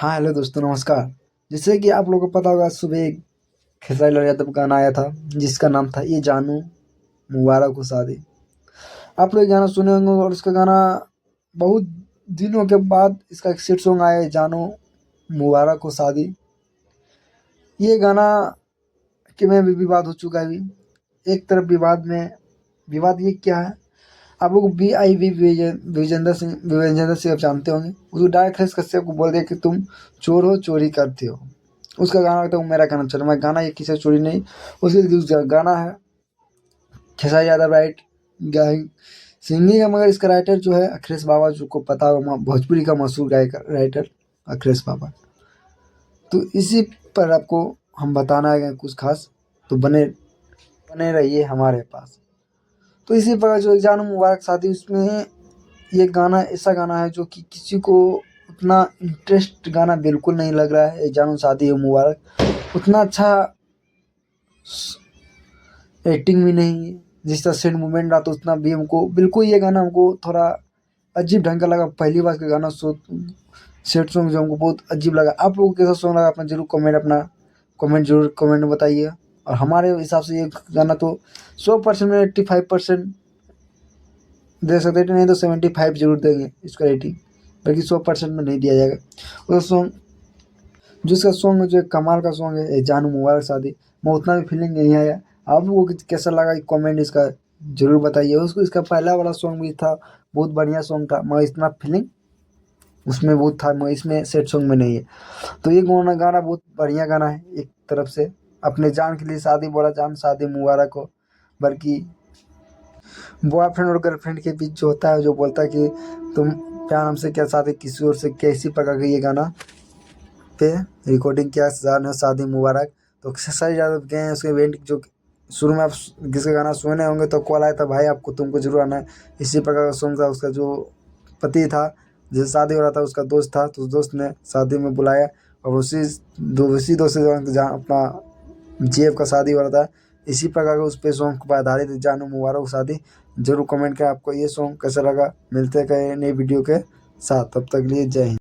हाँ, हेलो दोस्तों नमस्कार। जैसे कि आप लोगों को पता होगा सुबह एक खेसारी लाल यादव का गाना आया था जिसका नाम था ये जानू मुबारक हो शादी। आप लोग ये गाना सुने होंगे और इसका गाना बहुत दिनों के बाद इसका एक हिट सॉन्ग आया है जानू मुबारक हो शादी। ये गाना के में भी विवाद हो चुका है अभी। एक तरफ विवाद ये क्या है, आप लोग वी विजेंद्र सिंह आप जानते होंगे। उसको डायरेक्ट हरीश कश्यप को बोल दिया कि तुम चोर हो, चोरी करते हो। उसका गाना था वो मेरा गाना चल मैं गाना ये किसी से चोरी नहीं। उसका गाना है Khesari Yadav right guy singing है, मगर इसका राइटर जो है अखिलेश बाबा, जो को पता हो भोजपुरी का मशहूर गायक राइटर अखिलेश बाबा। तो इसी पर आपको हम बताना है कुछ खास, तो बने बने रहिए हमारे पास। तो इसी प्रकार जो जानू मुबारक शादी उसमें ये गाना ऐसा गाना है जो कि किसी को उतना इंटरेस्ट गाना बिल्कुल नहीं लग रहा है। ये जानू शादी है मुबारक उतना अच्छा एक्टिंग भी नहीं है। जिस तरह सेंड मूवमेंट रहा तो उतना भी हमको बिल्कुल ये गाना हमको थोड़ा अजीब ढंग का लगा। पहली बार का गाना सेट सॉन्ग जो हमको बहुत अजीब लगा। आप लोगों को कैसा सॉन्ग लगा अपना जरूर कमेंट जरूर कमेंट में बताइए। और हमारे हिसाब से ये गाना तो 100% में 85% दे सकते हैं, नहीं तो 75 जरूर देंगे इसका रेटिंग, बल्कि 100% में नहीं दिया जाएगा। वो सॉन्ग जो इसका सॉन्ग जो कमाल का सॉन्ग है जानू मुबारक शादी, मैं उतना भी फीलिंग नहीं आया। आप लोगों को कैसा लगा कमेंट इसका जरूर बताइए। उसको इसका पहला वाला सॉन्ग भी था, बहुत बढ़िया सॉन्ग था, मगर इतना फीलिंग उसमें बहुत था मगर इसमें सेट सॉन्ग में नहीं है। तो ये गाना गाना बहुत बढ़िया गाना है। एक तरफ से अपने जान के लिए शादी बोला, जान शादी मुबारक हो, बल्कि बॉयफ्रेंड और गर्लफ्रेंड के बीच जो होता है, जो बोलता है कि तुम प्यार हमसे क्या शादी किसी और से क्या, इसी प्रकार का ये गाना पे रिकॉर्डिंग किया जान शादी मुबारक। तो खेसारी यादव गए हैं उसके इवेंट, जो शुरू में आप किसी गाना सुने होंगे तो कॉल आया था भाई आपको तुमको जरूर आना है। इसी प्रकार का सॉन्ग था। उसका जो पति था जिससे शादी हो रहा था उसका दोस्त था, तो उस दोस्त ने शादी में बुलाया और उसी दोस्त से जहाँ अपना जेब का शादी हो रहा था। इसी प्रकार का उस पे सॉन्ग पर आधारित जानू मुबारक शादी। जरूर कमेंट करें आपको ये सॉन्ग कैसा लगा। मिलते हैं कई नई वीडियो के साथ, तब तक के लिए जय हिंद।